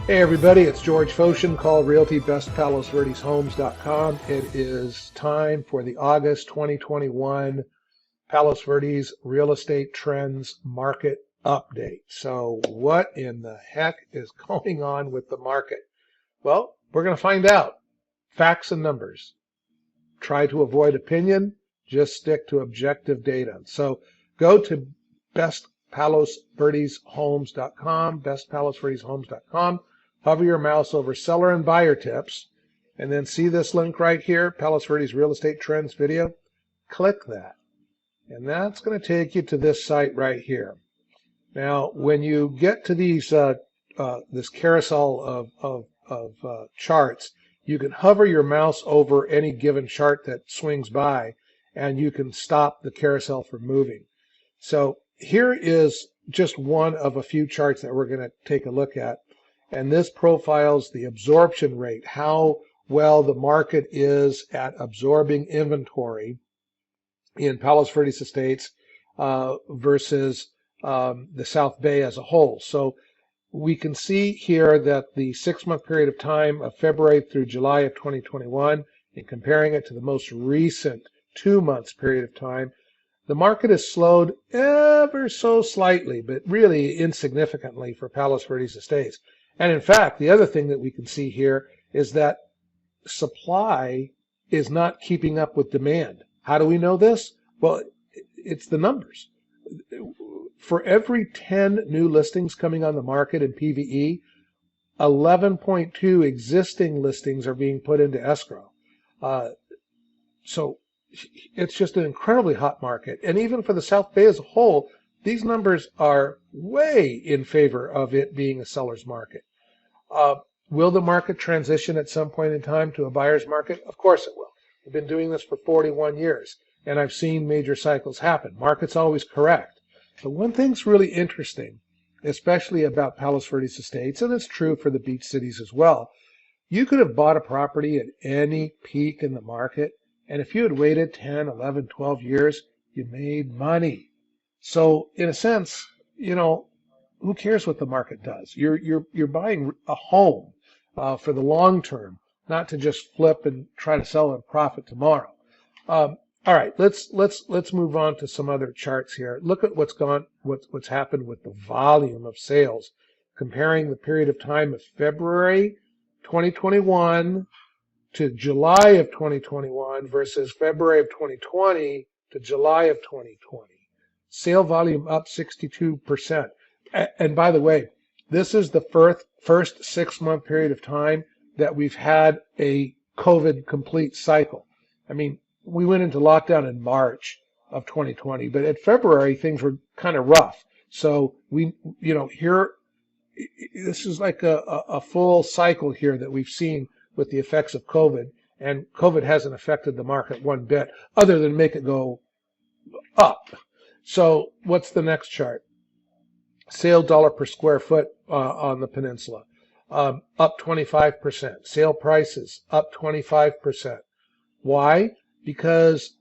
Hey everybody, it's George Foshin, Call Realty, Best Palos Verdes Homes.com. It is time for the August 2021 Palos Verdes Real Estate Trends Market Update. So what in the heck is going on with the market? Well, we're going to find out. Facts and numbers. Try to avoid opinion, just stick to objective data. So go to bestpalosverdeshomes.com, bestpalosverdeshomes.com. Hover your mouse over seller and buyer tips, and then see this link right here, Palos Verdes Real Estate Trends video. Click that, and that's going to take you to this site right here. Now, when you get to these this carousel of charts, you can hover your mouse over any given chart that swings by, and you can stop the carousel from moving. So here is just one of a few charts that we're going to take a look at. And this profiles the absorption rate, how well the market is at absorbing inventory in Palos Verdes Estates versus the South Bay as a whole. So we can see here that the 6-month period of time of February through July of 2021, and comparing it to the most recent 2 months period of time, the market has slowed ever so slightly, but really insignificantly for Palos Verdes Estates. And in fact, the other thing that we can see here is that supply is not keeping up with demand. How do we know this? Well, it's the numbers. For every 10 new listings coming on the market in PVE, 11.2 existing listings are being put into escrow. So it's just an incredibly hot market. And even for the South Bay as a whole, these numbers are way in favor of it being a seller's market. Will the market transition at some point in time to a buyer's market? Of course it will. I've been doing this for 41 years, and I've seen major cycles happen. Market's always correct. But one thing's really interesting, especially about Palos Verdes Estates, and it's true for the beach cities as well. You could have bought a property at any peak in the market, and if you had waited 10, 11, 12 years, you made money. So in a sense, you know, who cares what the market does? You're buying a home for the long term, not to just flip and try to sell at a profit tomorrow. All right, let's move on to some other charts here. Look at what's happened with the volume of sales, comparing the period of time of February 2021 to July of 2021 versus February of 2020 to July of 2020. Sale volume up 62%. And by the way, this is the first 6-month period of time that we've had a COVID complete cycle. I mean, we went into lockdown in March of 2020, but in February, things were kind of rough. So here, this is like a full cycle here that we've seen with the effects of COVID, and COVID hasn't affected the market one bit, other than make it go up. So what's the next chart? Sale dollar per square foot on the peninsula, up 25%. Sale prices up 25%. Why? Because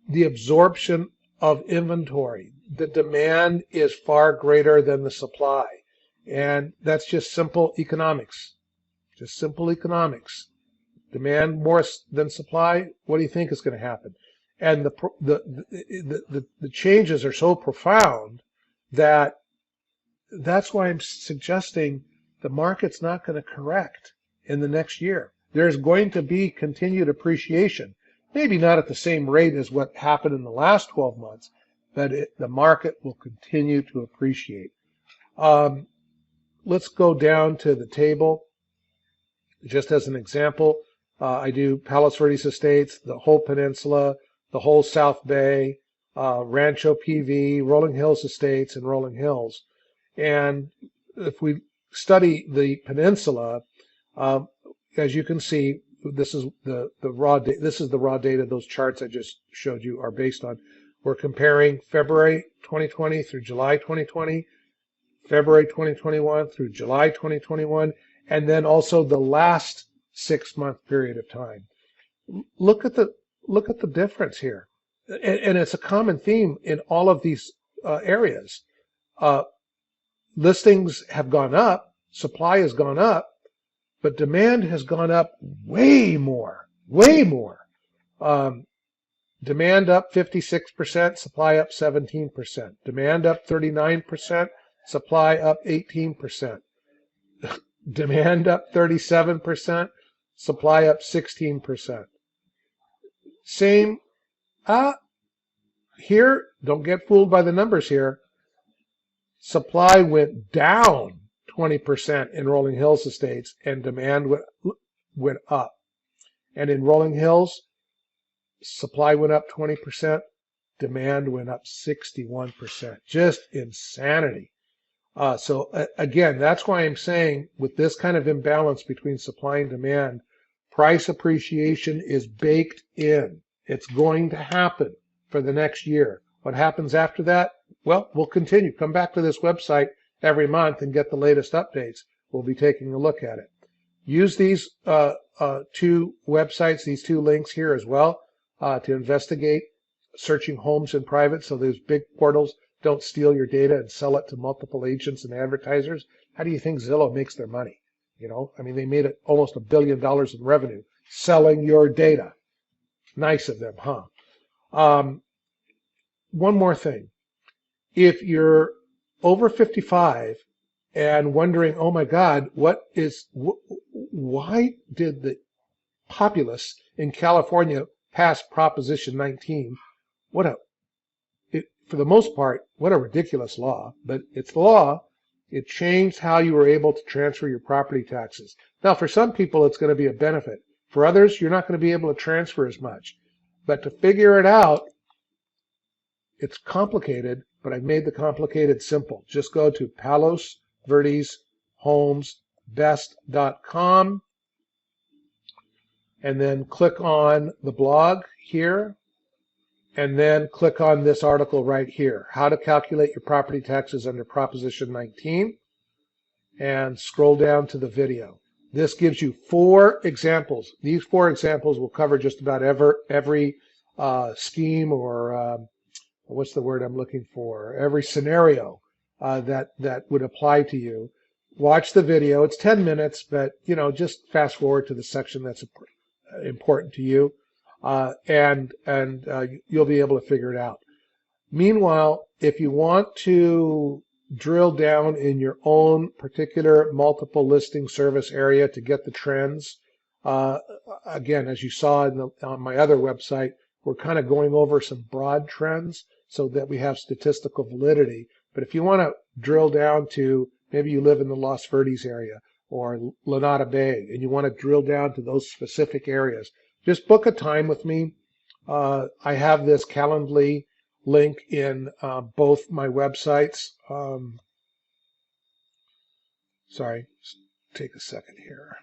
the absorption of inventory, the demand is far greater than the supply. And that's just simple economics. Just simple economics. Demand more than supply, what do you think is going to happen? And the changes are so profound that that's why I'm suggesting the market's not going to correct in the next year. There's going to be continued appreciation, maybe not at the same rate as what happened in the last 12 months, but the market will continue to appreciate. Let's go down to the table. Just as an example, I do Palos Verdes Estates, the whole peninsula, the whole South Bay, Rancho PV, Rolling Hills Estates, and Rolling Hills. And if we study the peninsula, as you can see, this is the raw data. This is the raw data. Those charts I just showed you are based on. We're comparing February 2020 through July 2020, February 2021 through July 2021, and then also the last 6-month period of time. Look at the difference here, and it's a common theme in all of these areas. Listings have gone up, supply has gone up, but demand has gone up way more, way more. Demand up 56%, supply up 17%. Demand up 39%, supply up 18%. Demand up 37%, supply up 16%. Same, here, don't get fooled by the numbers here. Supply went down 20% in Rolling Hills estates and demand went up. And in Rolling Hills, supply went up 20%, demand went up 61%. Just insanity. Again, that's why I'm saying with this kind of imbalance between supply and demand, price appreciation is baked in. It's going to happen for the next year. What happens after that? Well, we'll continue. Come back to this website every month and get the latest updates. We'll be taking a look at it. Use these two websites, these two links here as well to investigate searching homes in private so those big portals don't steal your data and sell it to multiple agents and advertisers. How do you think Zillow makes their money? You know, I mean, they made it almost $1 billion in revenue selling your data. Nice of them, huh? One more thing. If you're over 55 and wondering, oh my God, why did the populace in California pass Proposition 19? For the most part, what a ridiculous law, but it's the law. It changed how you were able to transfer your property taxes. Now, for some people, it's going to be a benefit. For others, you're not going to be able to transfer as much. But to figure it out, it's complicated, but I've made the complicated simple. Just go to Palos Verdes Best.com and then click on the blog here. And then click on this article right here, how to calculate your property taxes under Proposition 19, and scroll down to the video. This gives you 4 examples. These 4 examples will cover just about every scheme or what's the word I'm looking for? Every scenario that would apply to you. Watch the video. It's 10 minutes, but just fast forward to the section that's important to you. And you'll be able to figure it out. Meanwhile, if you want to drill down in your own particular multiple listing service area to get the trends, again, as you saw on my other website, we're kind of going over some broad trends so that we have statistical validity. But if you want to drill down to, maybe you live in the Los Verdes area or Lanada Bay, and you want to drill down to those specific areas, just book a time with me. I have this Calendly link in both my websites. Sorry, take a second here.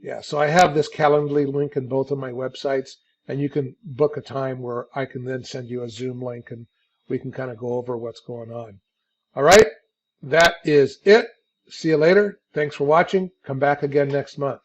Yeah, so I have this Calendly link in both of my websites, and you can book a time where I can then send you a Zoom link and we can kind of go over what's going on. All right, that is it. See you later. Thanks for watching. Come back again next month.